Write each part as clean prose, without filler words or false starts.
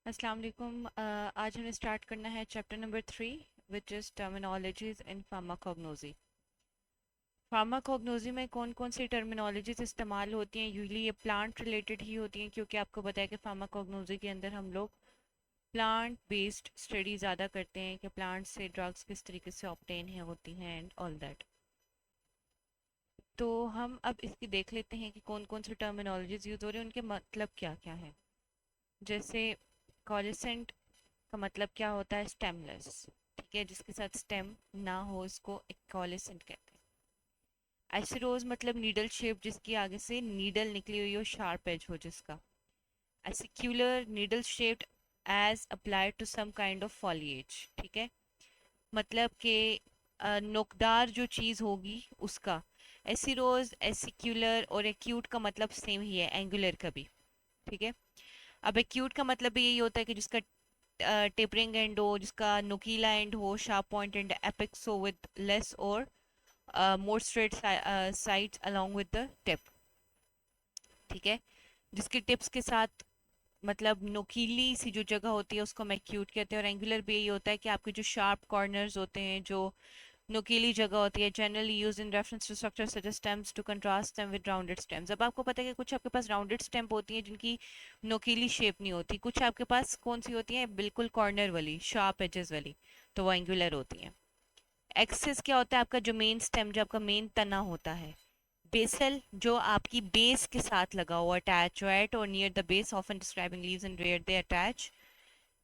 अस्सलाम वालेकुम। आज हमें स्टार्ट करना है chapter number 3 which is terminologies in pharmacognosy. Pharmacognosy में कौन कौन सी टर्मिनोलॉजीज इस्तेमाल होती हैं? यूजली ये प्लांट रिलेटेड ही होती हैं, क्योंकि आपको पता है कि फार्माकोग्नोजी के अंदर हम लोग प्लांट बेस्ड स्टडी ज़्यादा करते हैं कि प्लांट से ड्रग्स किस तरीके से ऑब्टेन है होती हैं एंड ऑल दैट। तो हम अब इसकी देख लेते हैं कि कौन कौन सी टर्मिनोलॉजीज यूज़ हो रही हैं, उनके मतलब क्या क्या हैं। जैसे कॉलेसेंट का मतलब क्या होता है? स्टेमलेस। ठीक है, जिसके साथ स्टेम ना हो इसको एक्कॉलेसेंट कहते हैं। एसिरोज मतलब नीडल शेप, जिसकी आगे से नीडल निकली हुई हो, शार्प एज हो जिसका। Acicular needle shaped edge applied to some kind of foliage. ठीक है, मतलब कि नोकदार जो चीज़ होगी उसका। एसिरोज, एसिक्यूलर और एक्यूट का मतलब सेम ही है एंगुलर का भी। ठीक है, अब एक्यूट का मतलब भी यही होता है कि जिसका टेपरिंग एंड हो, जिसका नुकीला एंड हो, शार्प पॉइंट एंड एपेक्स हो विद लेस और मोर straight sides along with the tip. ठीक है, जिसके टिप्स के साथ मतलब नुकीली सी जो जगह होती है उसको हम एक्यूट कहते हैं। और एंगुलर भी यही होता है कि आपके जो शार्प कॉर्नर्स होते हैं, जो नुकीली जगह होती है, generally use in reference to structure such as stems to contrast them with rounded stems. अब आपको पता है कि कुछ आपके पास राउंडेड स्टेम होती हैं जिनकी नुकीली शेप नहीं होती, कुछ आपके पास कौन सी होती है बिल्कुल कॉर्नर वाली शार्प एजेस वाली, तो वो एंगुलर होती हैं। एक्सिस क्या होता है? आपका जो मेन स्टेम, जो आपका मेन तना होता है। बेसल जो आपकी बेस के साथ लगा हुआ अटैच राइट और near the base, often describing leaves and rare they attach.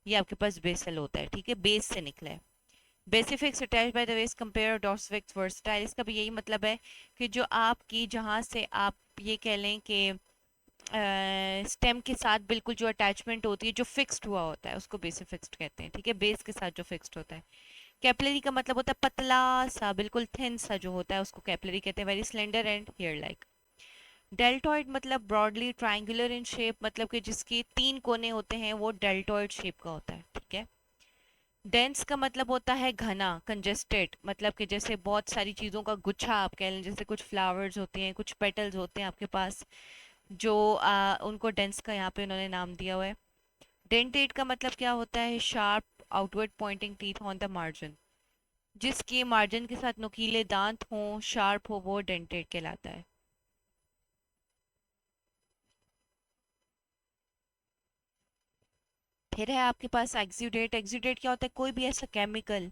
ये आपके पास बेसल होता है, ठीक है, बेस से निकला है। Basifix attach by the waist compare dorsifix versatile, इसका भी यही मतलब है कि जो आपकी जहाँ से आप ये कह लें कि स्टेम के साथ बिल्कुल जो अटैचमेंट होती है, जो फिक्स्ड हुआ होता है, उसको बेसिफिक्स्ड कहते हैं। ठीक है, बेस के साथ जो फिक्स्ड होता है। कैपिलरी का मतलब होता है पतला सा, बिल्कुल थिन सा जो होता है उसको कैपिलरी कहते हैं। Very slender and hair like. Deltoid मतलब ब्रॉडली ट्राइंगुलर इन शेप, मतलब कि जिसके 3 कोने होते हैं वो डेल्टॉइड शेप का होता है। ठीक है, डेंस का मतलब होता है घना, कंजेस्टेड, मतलब कि जैसे बहुत सारी चीज़ों का गुच्छा आप कह लें, जैसे कुछ फ्लावर्स होते हैं, कुछ पेटल्स होते हैं आपके पास, जो उनको डेंस का यहाँ पे उन्होंने नाम दिया हुआ है। डेंटेड का मतलब क्या होता है? Sharp outward pointing teeth on the margin, जिसके मार्जिन के साथ नुकीले दांत हों, शार्प हो, वो डेंटेड कहलाता है। फिर है आपके पास एक्सुडेट। एक्सुडेट क्या होता है? कोई भी ऐसा केमिकल,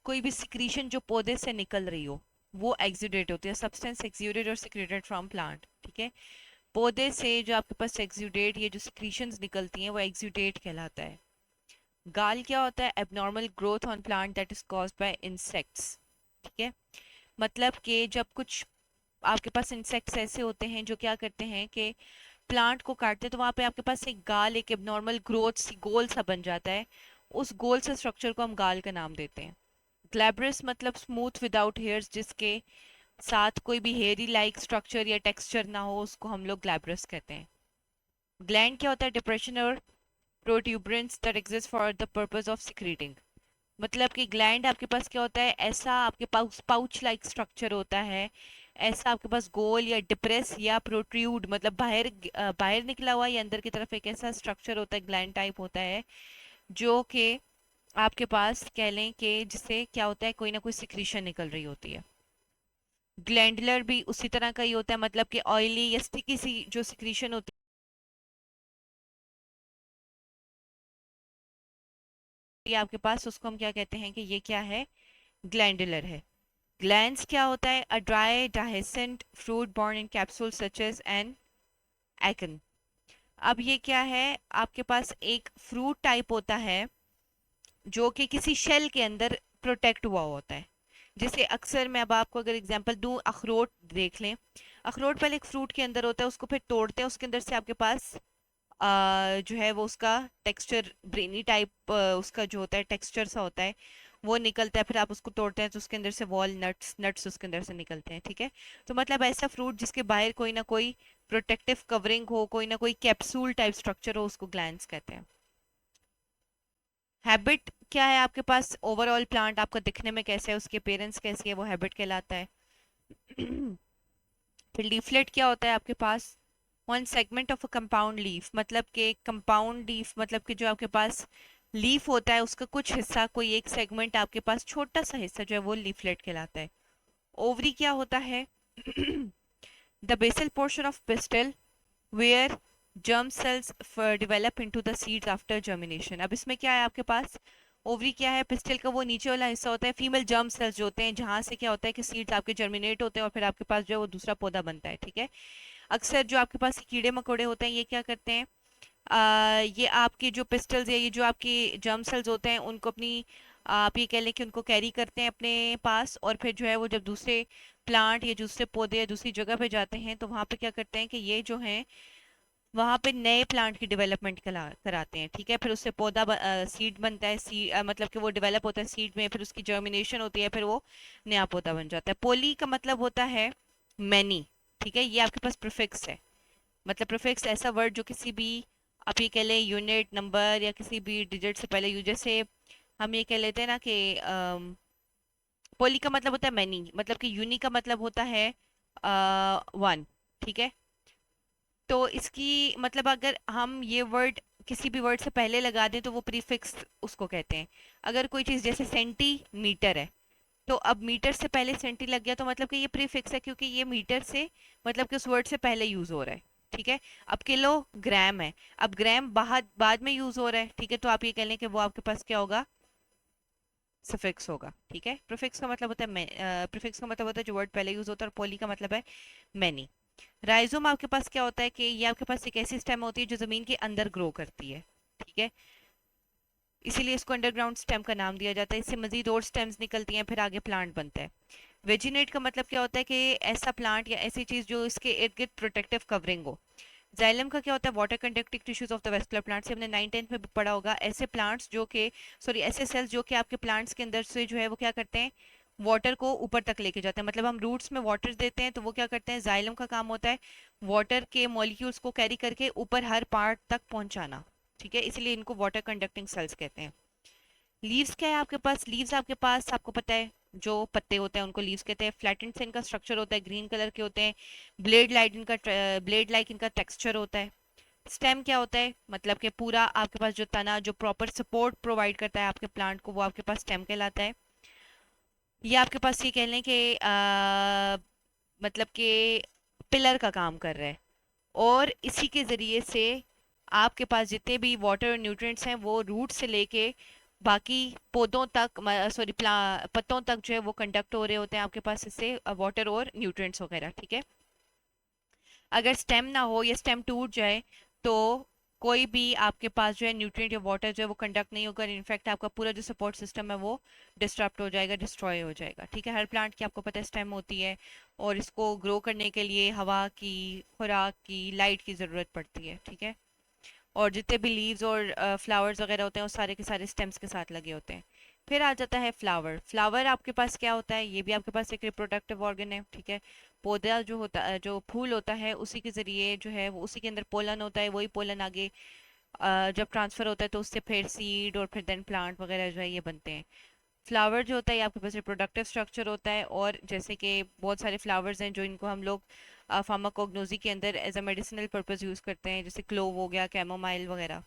कोई भी सिक्रीशन जो पौधे से निकल रही हो, वो एक्सुडेट होती है। सब्सटेंस एक्सुडेड और सिक्रेटेड फ्रॉम प्लांट। ठीक है, पौधे से जो आपके पास एक्सुडेट, ये जो सिक्रीशंस निकलती हैं वो एक्सुडेट कहलाता है। गाल क्या होता है? Abnormal growth on plant that is caused by insects. ठीक है, मतलब कि जब कुछ आपके पास इंसेक्ट्स ऐसे होते हैं जो क्या करते हैं कि प्लांट को काटते हैं, तो वहां पे आपके पास एक गाल, एक एबनॉर्मल ग्रोथ सी गोल सा बन जाता है। उस गोल से स्ट्रक्चर को हम गाल का नाम देते हैं। ग्लैब्रस मतलब स्मूथ विदाउट हेयर्स, जिसके साथ कोई भी हेयरी लाइक स्ट्रक्चर या टेक्सचर ना हो, उसको हम लोग ग्लैब्रस कहते हैं। ग्लैंड क्या होता है? डिप्रेशन और protuberance that exist for the purpose of secreting. मतलब कि ग्लैंड आपके पास क्या होता है? ऐसा आपके पास पाउच लाइक स्ट्रक्चर होता है, ऐसा आपके पास गोल या डिप्रेस या प्रोट्रूड, मतलब बाहर बाहर निकला हुआ या अंदर की तरफ एक ऐसा स्ट्रक्चर होता है, ग्लैंड टाइप होता है, जो कि आपके पास कह लें कि जिससे क्या होता है, कोई ना कोई सिक्रीशन निकल रही होती है। ग्लैंडुलर भी उसी तरह का ही होता है, मतलब कि ऑयली या स्टिकी सी जो सिक्रीशन होती है आपके पास, उसको हम क्या कहते हैं कि ये क्या है? ग्लैंडुलर है। ग्लैंस क्या होता है? A dry dehiscent fruit borne in capsule such as an acorn. अब ये क्या है? आपके पास एक फ्रूट टाइप होता है जो कि किसी शेल के अंदर प्रोटेक्ट हुआ होता है। जैसे अक्सर मैं अब आपको अगर एग्जांपल दूं, अखरोट देख लें। अखरोट पहले एक फ्रूट के अंदर होता है, उसको फिर तोड़ते हैं, उसके अंदर से आपके पास जो है वो उसका टेक्सचर ब्रेनी टाइप, उसका जो होता है टेक्सचर सा होता है, वो निकलता है। फिर आप उसको तोड़ते हैं तो उसके अंदर से वॉल नट्स नट्स उसके अंदर से निकलते हैं। ठीक है, तो मतलब ऐसा फ्रूट जिसके बाहर कोई ना कोई प्रोटेक्टिव कवरिंग हो, कोई ना कोई कैप्सूल टाइप स्ट्रक्चर हो, उसको ग्लैंड्स कहते हैं। हैबिट क्या है आपके पास? ओवरऑल प्लांट आपका दिखने में कैसे है, उसके पेरेंट्स कैसी है, वो हैबिट कहलाता है। फिर लीफलेट क्या होता है आपके पास? One segment of a compound leaf, मतलब कि कंपाउंड लीफ मतलब कि जो आपके पास लीफ होता है उसका कुछ हिस्सा, कोई एक सेगमेंट आपके पास छोटा सा हिस्सा जो है वो लीफलेट कहलाता है। ओवरी क्या होता है? The basal portion of pistil where germ cells develop into the seeds after germination। अब इसमें क्या है आपके पास? ओवरी क्या है? पिस्टल का वो नीचे वाला हिस्सा होता है, फीमेल जर्म सेल्स जो होते हैं, जहाँ से क्या होता है कि सीड्स आपके जर्मिनेट होते हैं और फिर आपके पास जो है वो दूसरा पौधा बनता है, ठीक है। अक्सर जो आपके पास कीड़े मकोड़े होते हैं ये क्या करते हैं, ये आपके जो पिस्टल्स या ये जो आपके जर्म सेल्स होते हैं उनको अपनी, आप ये कह लें कि उनको कैरी करते हैं अपने पास, और फिर जो है वो जब दूसरे प्लांट या दूसरे पौधे या दूसरी जगह पे जाते हैं तो वहाँ पे क्या करते हैं कि ये जो हैं वहाँ पे नए प्लांट की डेवलपमेंट कराते हैं, ठीक है। फिर उससे पौधा सीड बनता है, मतलब कि वो डेवलप होता है सीड में, फिर उसकी जर्मिनेशन होती है, फिर वो नया पौधा बन जाता है। पोली का मतलब होता है मैनी, ठीक है। ये आपके पास प्रीफिक्स है, मतलब प्रीफिक्स ऐसा वर्ड जो किसी भी, आप ये कह लें यूनिट नंबर या किसी भी डिजिट से पहले यूज, जैसे हम ये कह लेते हैं ना कि पोली का मतलब होता है मैनी, मतलब कि यूनी का मतलब होता है वन, ठीक है। तो इसकी मतलब अगर हम ये वर्ड किसी भी वर्ड से पहले लगा दें तो वो प्रीफिक्स उसको कहते हैं। अगर कोई चीज़ जैसे सेंटीमीटर है, तो अब मीटर से पहले सेंटी लग गया तो मतलब कि ये प्रीफिक्स है, क्योंकि ये मीटर से मतलब कि उस वर्ड से पहले यूज हो रहा है, ठीक है। अब किलो ग्राम है, अब ग्राम बाद बाद में यूज हो रहा है, ठीक है, तो आप ये कह लें कि वो आपके पास क्या होगा, सफिक्स होगा, ठीक है। प्रीफिक्स का मतलब होता है प्रीफिक्स का मतलब होता है जो वर्ड पहले यूज होता है, और पॉली का मतलब है मैनी। राइजोम आपके पास क्या होता है कि ये आपके पास एक ऐसी स्टेम होती है जो जमीन के अंदर ग्रो करती है, ठीक है। इसीलिए इसको अंडरग्राउंड स्टेम का नाम दिया जाता है। इससे मजीद और स्टेम्स निकलती हैं, फिर आगे प्लांट बनता है। वेजिनेट का मतलब क्या होता है कि ऐसा प्लांट या ऐसी चीज जो इसके इर्द गिर्द प्रोटेक्टिव कवरिंग हो। जाइलम का क्या होता है? Water conducting tissues of the vascular plants, हमने 9th 10th में भी पढ़ा होगा। ऐसे प्लांट्स जो कि, सॉरी, ऐसे सेल्स जो कि आपके प्लांट्स के अंदर से जो है वो क्या करते हैं, वाटर को ऊपर तक लेके जाते हैं। मतलब हम रूट्स में वाटर देते हैं तो वो क्या करते हैं, जाइलम का काम होता है वाटर के मॉलिक्यूल्स को कैरी करके ऊपर हर पार्ट तक पहुंचाना, ठीक है। इसलिए इनको वाटर कंडक्टिंग सेल्स कहते हैं। लीव्स क्या है आपके पास? लीव्स आपके पास, आपको पता है जो पत्ते होते हैं उनको लीव्स कहते हैं। फ्लैटेंड से इनका स्ट्रक्चर होता है, ग्रीन कलर के होते हैं। ब्लेड लाइक इनका टेक्सचर होता है। स्टेम क्या होता है? मतलब कि पूरा आपके पास जो तना जो प्रॉपर सपोर्ट प्रोवाइड करता है आपके प्लांट को, वो आपके पास स्टेम कहलाता है। ये आपके पास ये कह लें कि मतलब कि पिलर का काम कर रहा है, और इसी के ज़रिए से आपके पास जितने भी वाटर और न्यूट्रिएंट्स हैं वो रूट से लेके बाकी पौधों तक, सॉरी पत्तों तक जो है वो कंडक्ट हो रहे होते हैं आपके पास, इससे वाटर और न्यूट्रिएंट्स वगैरह, ठीक है। अगर स्टेम ना हो या स्टेम टूट जाए तो कोई भी आपके पास जो है न्यूट्रिएंट या वाटर जो है वो कंडक्ट नहीं होगा, इनफैक्ट आपका पूरा जो सपोर्ट सिस्टम है वो डिस्टर्ब हो जाएगा, डिस्ट्रॉय हो जाएगा, ठीक है। हर प्लांट की आपको पता है स्टेम होती है, और इसको ग्रो करने के लिए हवा की, खुराक की, लाइट की ज़रूरत पड़ती है, ठीक है। और जितने भी लीव्स और फ्लावर्स वगैरह होते हैं वो सारे के सारे स्टेम्स के साथ लगे होते हैं। फिर आ जाता है फ्लावर। फ्लावर आपके पास क्या होता है? ये भी आपके पास एक रिप्रोडक्टिव ऑर्गन है, ठीक है। पौधा जो होता है, जो फूल होता है, उसी के जरिए जो है वो, उसी के अंदर पोलन होता है, वही पोलन आगे जब ट्रांसफर होता है तो उससे फिर सीड और फिर देन प्लांट वगैरह जो है ये बनते हैं। फ्लावर जो होता है ये आपके पास रिप्रोडक्टिव स्ट्रक्चर होता है, और जैसे कि बहुत सारे फ्लावर्स हैं जो इनको हम लोग फार्माकोग्नोजी के अंदर as a medicinal purpose use करते हैं, जैसे क्लोव हो गया, कैमोमाइल वगैरह।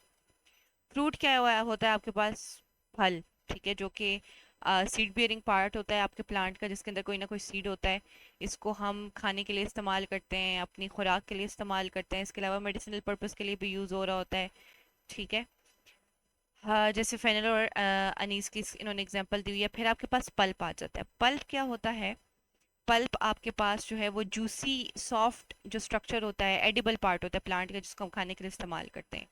फ्रूट क्या होता है आपके पास? फल, ठीक है, जो कि सीड बियरिंग पार्ट होता है आपके प्लांट का, जिसके अंदर कोई ना कोई सीड होता है। इसको हम खाने के लिए इस्तेमाल करते हैं, अपनी खुराक के लिए इस्तेमाल करते हैं, इसके अलावा मेडिसिनल पर्पस के लिए भी यूज़ हो रहा होता है, ठीक है। हाँ, जैसे फेनल और अनीस की इन्होंने एग्जांपल दी हुई है। फिर आपके पास पल्प आ जाता है। पल्प क्या होता है? पल्प आपके पास जो है वो जूसी सॉफ्ट जो स्ट्रक्चर होता है, एडिबल पार्ट होता है प्लांट का, जिसको हम खाने के लिए इस्तेमाल करते हैं।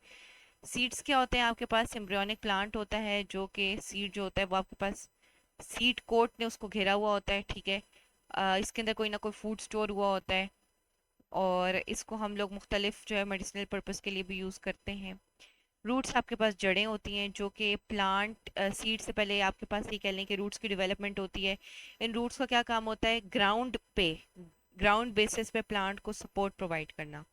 सीड्स क्या होते हैं आपके पास? एम्ब्रियोनिक प्लांट होता है, जो कि सीड जो होता है वो आपके पास सीड कोट ने उसको घेरा हुआ होता है, ठीक है। इसके अंदर कोई ना कोई फूड स्टोर हुआ होता है, और इसको हम लोग मुख्तलिफ जो है मेडिसिनल पर्पस के लिए भी यूज़ करते हैं। रूट्स आपके पास जड़ें होती हैं, जो कि प्लांट सीड से पहले आपके पास ये कह लें कि रूट्स की डेवलपमेंट होती है। इन रूट्स का क्या काम होता है? ग्राउंड बेसिस पे प्लांट को सपोर्ट प्रोवाइड करना।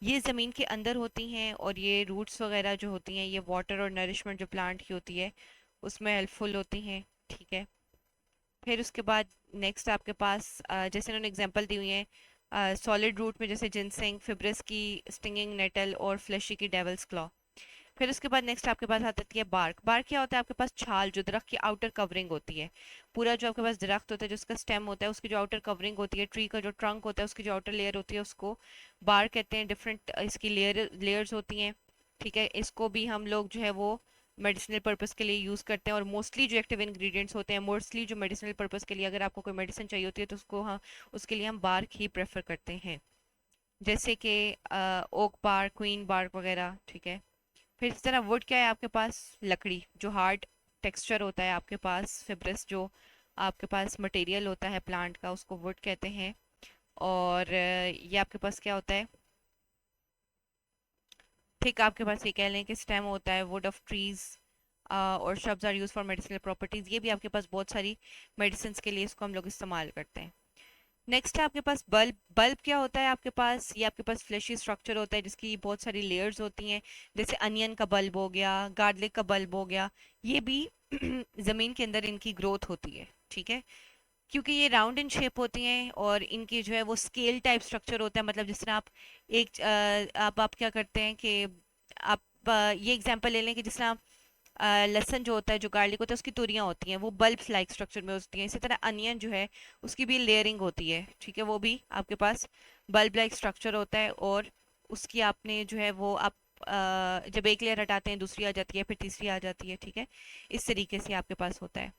ये ज़मीन के अंदर होती हैं, और ये रूट्स वगैरह जो होती हैं ये वाटर और नरिशमेंट जो प्लांट की होती है उसमें हेल्पफुल होती हैं, ठीक है। फिर उसके बाद नेक्स्ट आपके पास जैसे उन्होंने एग्जांपल दी हुई है, सॉलिड रूट में जैसे जिनसेंग, फिब्रस की स्टिंगिंग नेटल और फ्लेशी की डेवल्स क्लॉ। फिर उसके बाद नेक्स्ट आपके पास आ जाती है बार्क। बार्क क्या होता है? आपके पास छाल, जो दरख्त की आउटर कवरिंग होती है। पूरा जो आपके पास दरख्त होता है, जो उसका स्टेम होता है, उसकी जो आउटर कवरिंग होती है, ट्री का जो ट्रंक होता है, उसकी जो आउटर लेयर होती है, उसको बार्क कहते हैं। डिफरेंट इसकी लेयर्स होती हैं। ठीक है, इसको भी हम लोग जो है वो मेडिसिनल पर्पज़ के लिए यूज़ करते हैं। और मोस्टली जो एक्टिव इंग्रेडिएंट्स होते हैं, मोस्टली जो मेडिसिनल पर्पज़ के लिए अगर आपको कोई मेडिसिन चाहिए होती है तो उसको हाँ, उसके लिए हम बार्क ही प्रेफर करते हैं। जैसे कि ओक बार्क, क्वीन बार्क वगैरह। ठीक है, फिर इस तरह वुड क्या है आपके पास? लकड़ी, जो हार्ड टेक्सचर होता है आपके पास। फिब्रस जो आपके पास मटेरियल होता है प्लांट का, उसको वुड कहते हैं। और ये आपके पास क्या होता है? थिक आपके पास ये कह लें कि स्टेम होता है। वुड ऑफ ट्रीज और shrubs are use for medicinal properties. ये भी आपके पास बहुत सारी मेडिसिन के लिए इसको हम लोग इस्तेमाल करते हैं। नेक्स्ट है आपके पास बल्ब। बल्ब क्या होता है आपके पास? ये आपके पास फ्लैशी स्ट्रक्चर होता है जिसकी बहुत सारी लेयर्स होती हैं। जैसे अनियन का बल्ब हो गया, गार्लिक का बल्ब हो गया। ये भी ज़मीन के अंदर इनकी ग्रोथ होती है। ठीक है, क्योंकि ये राउंड इन शेप होती हैं और इनकी जो है वो स्केल टाइप स्ट्रक्चर होता है। मतलब जिस तरह आप एक आप क्या करते हैं कि आप ये एग्जांपल ले लें कि जिस तरह लहसुन जो होता है, जो गार्लिक होता है, उसकी तुरियां होती हैं, वो बल्ब लाइक स्ट्रक्चर में होती हैं। इसी तरह अनियन जो है उसकी भी लेयरिंग होती है। ठीक है, वो भी आपके पास बल्ब लाइक स्ट्रक्चर होता है। और उसकी आपने जो है वो आप जब एक लेयर हटाते हैं दूसरी आ जाती है, फिर तीसरी आ जाती है। ठीक है, इस तरीके से आपके पास होता है।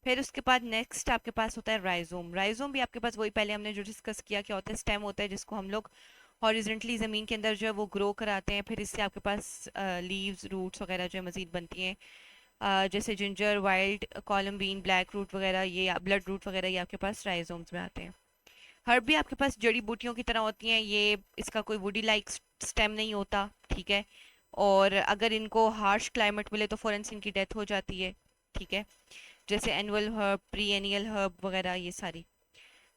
फिर उसके बाद नेक्स्ट आपके पास होता है राइजोम। राइजोम भी आपके पास वही पहले हमने जो डिस्कस किया, क्या होता है? स्टेम होता है जिसको हम लोग हॉरिजेंटली ज़मीन के अंदर जो है वो ग्रो कराते हैं। फिर इससे आपके पास लीव्स, रूट्स वगैरह जो है मज़ीद बनती हैं। जैसे जिंजर, वाइल्ड कोलम्बीन, ब्लैक रूट वगैरह, ये ब्लड रूट वगैरह, ये आपके पास राइजोम्स में आते हैं। हर्ब भी आपके पास जड़ी बूटियों की तरह होती हैं। ये इसका कोई वुडी लाइक स्टेम नहीं होता। ठीक है, और अगर इनको हार्श क्लाइमेट मिले तो फ़ौरन से इनकी डेथ हो जाती है। ठीक है, जैसे एनुअल हर्ब, प्री एनियल हर्ब वगैरह, ये सारी।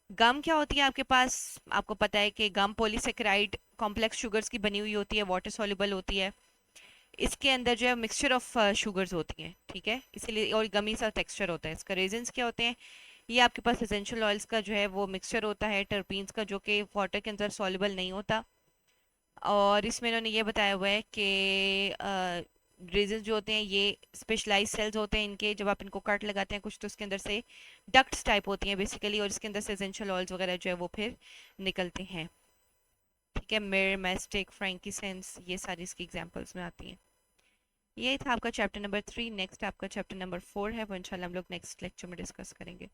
गम क्या होती है आपके पास? आपको पता है कि गम पॉलीसेकेराइड कॉम्प्लेक्स शुगर्स की बनी हुई होती है, वाटर सॉल्युबल होती है। इसके अंदर जो है मिक्सचर ऑफ शुगर्स होती हैं। ठीक है, इसीलिए और गमी सा टेक्सचर होता है इसका। रेजिन्स क्या होते हैं? ये आपके पास एसेंशियल ऑयल्स का जो है वो मिक्सचर होता है, टर्पीन्स का, जो कि वाटर के अंदर सॉल्युबल नहीं होता। और इसमें इन्होंने ये बताया हुआ है कि रेजिन जो होते हैं ये स्पेशलाइज सेल्स होते हैं इनके। जब आप इनको कट लगाते हैं कुछ तो उसके अंदर से डक्ट्स टाइप होती हैं बेसिकली, और इसके अंदर से एसेंशियल ऑयल्स वगैरह जो है वो फिर निकलते हैं। ठीक है, मिर, मैस्टिक, फ्रैंकीसेंस, ये सारी इसकी एग्जांपल्स में आती हैं। ये था आपका चैप्टर नंबर 3। नेक्स्ट आपका चैप्टर नंबर 4 है, वो इंशाल्लाह हम लोग नेक्स्ट लेक्चर में डिस्कस करेंगे।